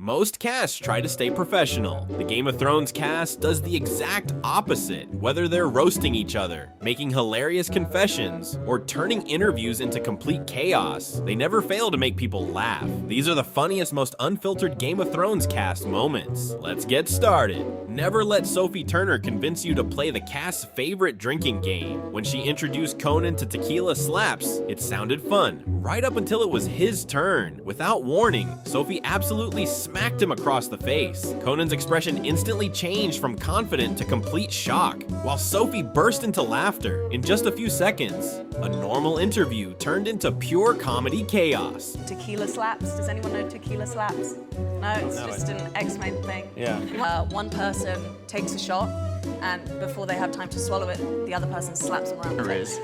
Most casts try to stay professional. The Game of Thrones cast does the exact opposite, whether they're roasting each other, making hilarious confessions, or turning interviews into complete chaos. They never fail to make people laugh. These are the funniest, most unfiltered Game of Thrones cast moments. Let's get started. Never let Sophie Turner convince you to play the cast's favorite drinking game. When she introduced Conan to tequila slaps, it sounded fun, right up until it was his turn. Without warning, Sophie absolutely smacked him across the face. Conan's expression instantly changed from confident to complete shock, while Sophie burst into laughter. In just a few seconds, a normal interview turned into pure comedy chaos. Tequila slaps? Does anyone know tequila slaps? No, it's just an X-Men thing. Yeah. One person takes a shot, and before they have time to swallow it, the other person slaps them around the face.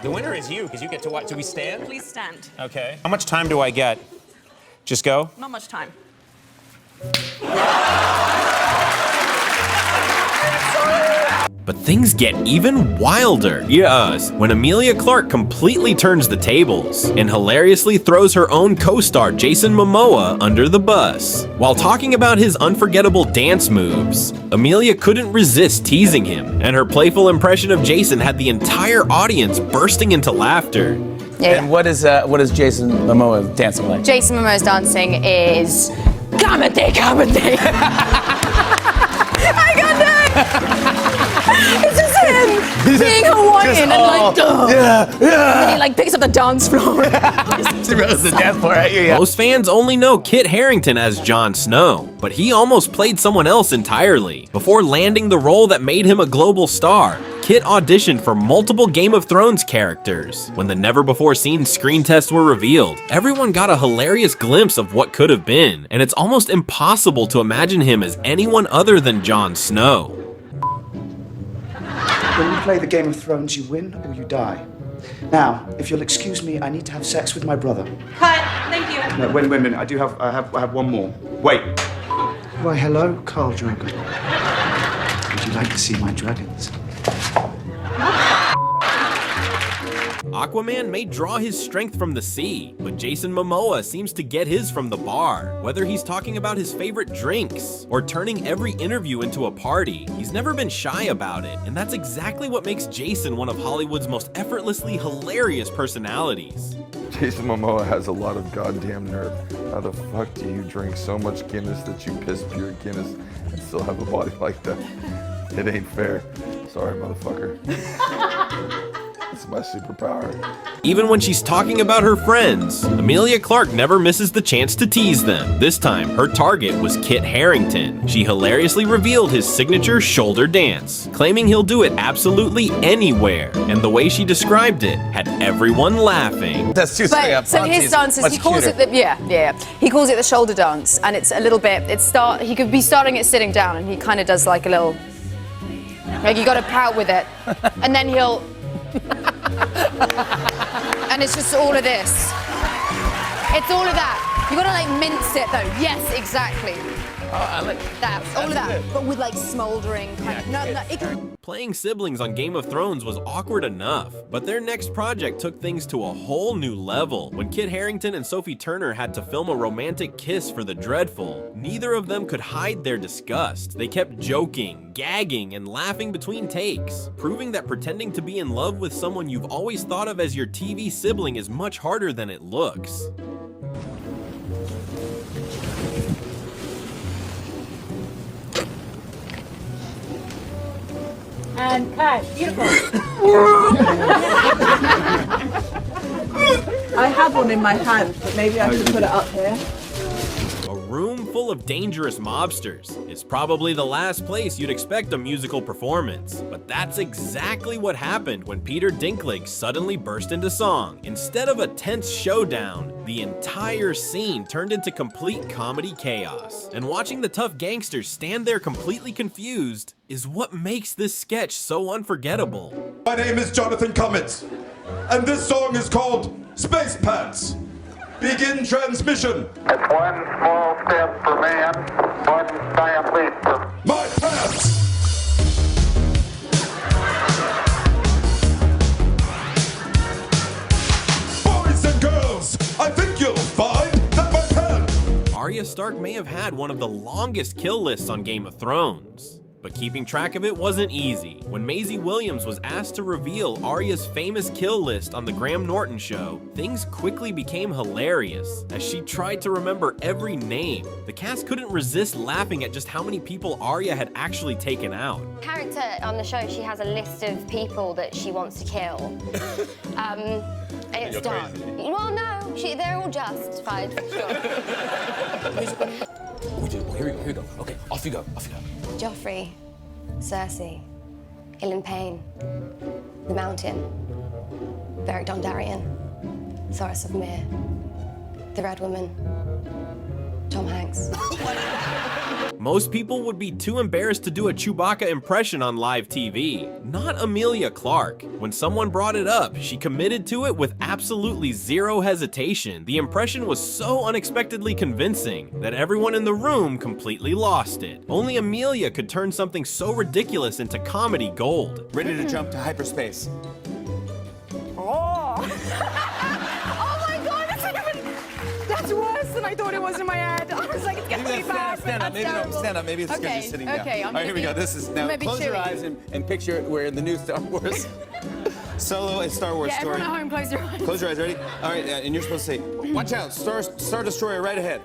The winner is you, because you get to watch. Do we stand? Please stand. Okay. How much time do I get? Just go? Not much time. But things get even wilder. Yes, when Emilia Clarke completely turns the tables and hilariously throws her own co-star Jason Momoa under the bus. While talking about his unforgettable dance moves, Emilia couldn't resist teasing him, and her playful impression of Jason had the entire audience bursting into laughter. Yeah. And what is Jason Momoa dancing like? Jason Momoa's dancing is comedy. I got that. It's just him being Hawaiian and like, and he like picks up the dance floor. Most fans only know Kit Harington as Jon Snow, but he almost played someone else entirely. Before landing the role that made him a global star, Kit auditioned for multiple Game of Thrones characters. When the never-before-seen screen tests were revealed, everyone got a hilarious glimpse of what could have been, and it's almost impossible to imagine him as anyone other than Jon Snow. When you play the Game of Thrones, you win or you die. Now, if you'll excuse me, I need to have sex with my brother. Cut. Thank you. No, wait a minute. I have one more. Wait. Why, hello, Carl Dragon. Would you like to see my dragons? Aquaman may draw his strength from the sea, but Jason Momoa seems to get his from the bar. Whether he's talking about his favorite drinks or turning every interview into a party, he's never been shy about it, and that's exactly what makes Jason one of Hollywood's most effortlessly hilarious personalities. Jason Momoa has a lot of goddamn nerve. How the fuck do you drink so much Guinness that you piss pure Guinness and still have a body like that? It ain't fair. Sorry, motherfucker. It's my superpower. Even when she's talking about her friends, Emilia Clarke never misses the chance to tease them. This time, her target was Kit Harington. She hilariously revealed his signature shoulder dance, claiming he'll do it absolutely anywhere. And the way she described it had everyone laughing. That's too But so his dances, he calls it the he calls it the shoulder dance, and it's a little bit. He could be starting it sitting down, and he kind of does like a little, like you got to pout with it, and then he'll. And it's just all of this. It's all of that. You gotta like mince it though. Yes, exactly. I like that. All of that. good. But with like smoldering kind of. No, it can. Playing siblings on Game of Thrones was awkward enough, but their next project took things to a whole new level. When Kit Harington and Sophie Turner had to film a romantic kiss for The Dreadful, neither of them could hide their disgust. They kept joking, gagging, and laughing between takes, proving that pretending to be in love with someone you've always thought of as your TV sibling is much harder than it looks. And cut. Beautiful. I have one in my hand, but maybe I should put it up here. A room full of dangerous mobsters is probably the last place you'd expect a musical performance, but that's exactly what happened when Peter Dinklage suddenly burst into song. Instead of a tense showdown, the entire scene turned into complete comedy chaos. And watching the tough gangsters stand there completely confused is what makes this sketch so unforgettable. My name is Jonathan Cummins, and this song is called Space Pants. Begin transmission. It's one small step for man, one giant leap for... My pants! Boys and girls, I think you'll find that my pants... Arya Stark may have had one of the longest kill lists on Game of Thrones. But keeping track of it wasn't easy. When Maisie Williams was asked to reveal Arya's famous kill list on the Graham Norton show, things quickly became hilarious. As she tried to remember every name, the cast couldn't resist laughing at just how many people Arya had actually taken out. Character on the show, she has a list of people that she wants to kill. And it's dark. Well, no, they're all justified, for sure. Here we go. Okay, off you go. Joffrey, Cersei, Ilyn Payne, The Mountain, Beric Dondarrion, Thoros of Myr, The Red Woman, Tom Hanks. Most people would be too embarrassed to do a Chewbacca impression on live TV. Not Emilia Clarke. When someone brought it up, she committed to it with absolutely zero hesitation. The impression was so unexpectedly convincing that everyone in the room completely lost it. Only Emilia could turn something so ridiculous into comedy gold. Ready to jump to hyperspace. Oh! Oh my God, that's worse than I thought it was in my head. I was like, it's gonna be bad. Stand up. Maybe no, stand up. Maybe it's because you're sitting down. Okay, All right, here we go. This is now. Close your eyes and picture it. We're in the new Star Wars. Solo and Star Wars story. Everyone at home, close your eyes. Close your eyes. Ready? All right, and you're supposed to say, "Watch out, Star Destroyer right ahead."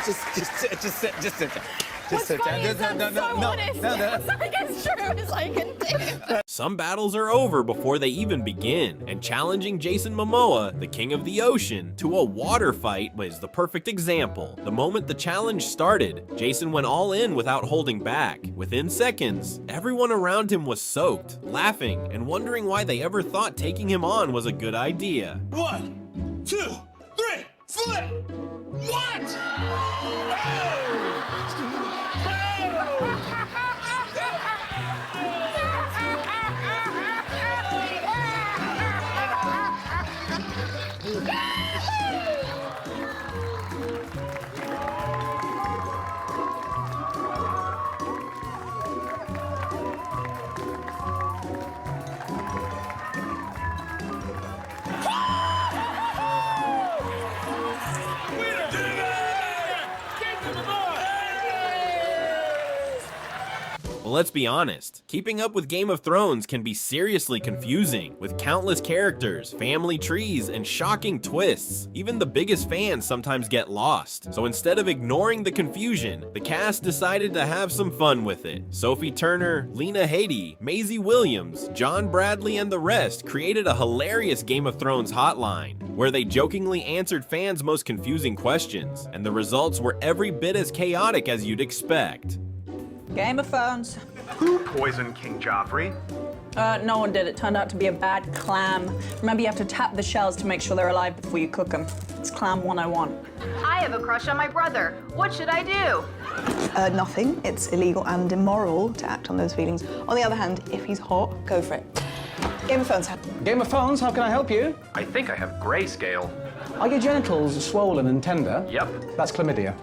Just sit down. What's funny is I'm so honest. It's like as true as I can do. Some battles are over before they even begin, and challenging Jason Momoa, the king of the ocean, to a water fight was the perfect example. The moment the challenge started, Jason went all in without holding back. Within seconds, everyone around him was soaked, laughing, and wondering why they ever thought taking him on was a good idea. 1, 2, 3, flip! What? Well, let's be honest, keeping up with Game of Thrones can be seriously confusing, with countless characters, family trees, and shocking twists. Even the biggest fans sometimes get lost. So instead of ignoring the confusion, the cast decided to have some fun with it. Sophie Turner, Lena Headey, Maisie Williams, John Bradley, and the rest created a hilarious Game of Thrones hotline, where they jokingly answered fans' most confusing questions, and the results were every bit as chaotic as you'd expect. Game of Thrones. Who poisoned King Joffrey? No one did. It turned out to be a bad clam. Remember, you have to tap the shells to make sure they're alive before you cook them. It's clam 101. I have a crush on my brother. What should I do? Nothing. It's illegal and immoral to act on those feelings. On the other hand, if he's hot, go for it. Game of Thrones. Game of Thrones, how can I help you? I think I have grayscale. Are your genitals swollen and tender? Yep. That's chlamydia.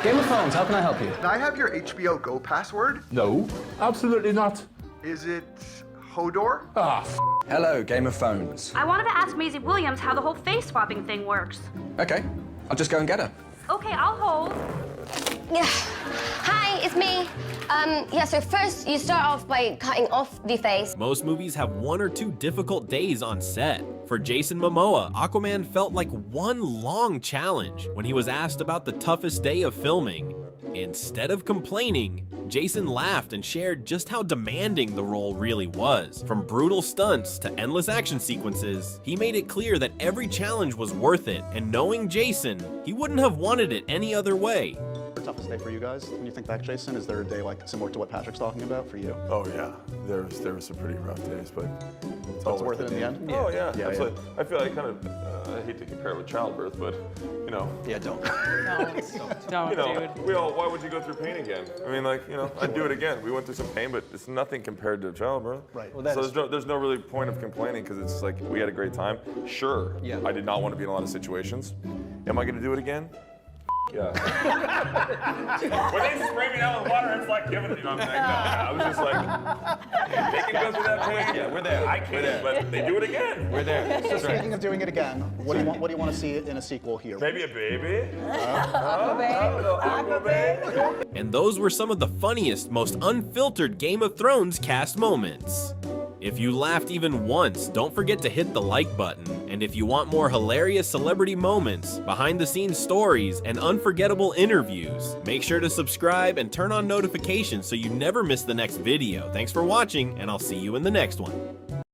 Game of Thrones, how can I help you? Can I have your HBO Go password? No, absolutely not. Is it Hodor? Ah, Hello, Game of Thrones. I wanted to ask Maisie Williams how the whole face swapping thing works. Okay, I'll just go and get her. Okay, I'll hold. Yeah. Hi, it's me. So first you start off by cutting off the face. Most movies have 1 or 2 difficult days on set. For Jason Momoa, Aquaman felt like one long challenge when he was asked about the toughest day of filming. Instead of complaining, Jason laughed and shared just how demanding the role really was. From brutal stunts to endless action sequences, he made it clear that every challenge was worth it, and knowing Jason, he wouldn't have wanted it any other way. Toughest day for you guys? When you think back, Jason, is there a day like similar to what Patrick's talking about for you? Oh yeah, there was some pretty rough days, but it's worth it in the end. Oh yeah, absolutely. Yeah. I feel like I hate to compare it with childbirth, but you know. Yeah, don't. Don't, you know, dude. why would you go through pain again? I mean, like, you know, I'd do it again. We went through some pain, but it's nothing compared to childbirth. Right. Well, so there's no really point of complaining because it's like we had a great time. Sure. Yeah. I did not want to be in a lot of situations. Am I going to do it again? Yeah. When they spray me down with water, it's like giving it. I'm like, no. I was just like, they can go through that pain. Yeah, we're there. I can't, but they do it again. We're there. So speaking of doing it again, what do you want to see in a sequel here? Maybe a baby. And those were some of the funniest, most unfiltered Game of Thrones cast moments. If you laughed even once, don't forget to hit the like button. And if you want more hilarious celebrity moments, behind-the-scenes stories, and unforgettable interviews, make sure to subscribe and turn on notifications so you never miss the next video. Thanks for watching, and I'll see you in the next one.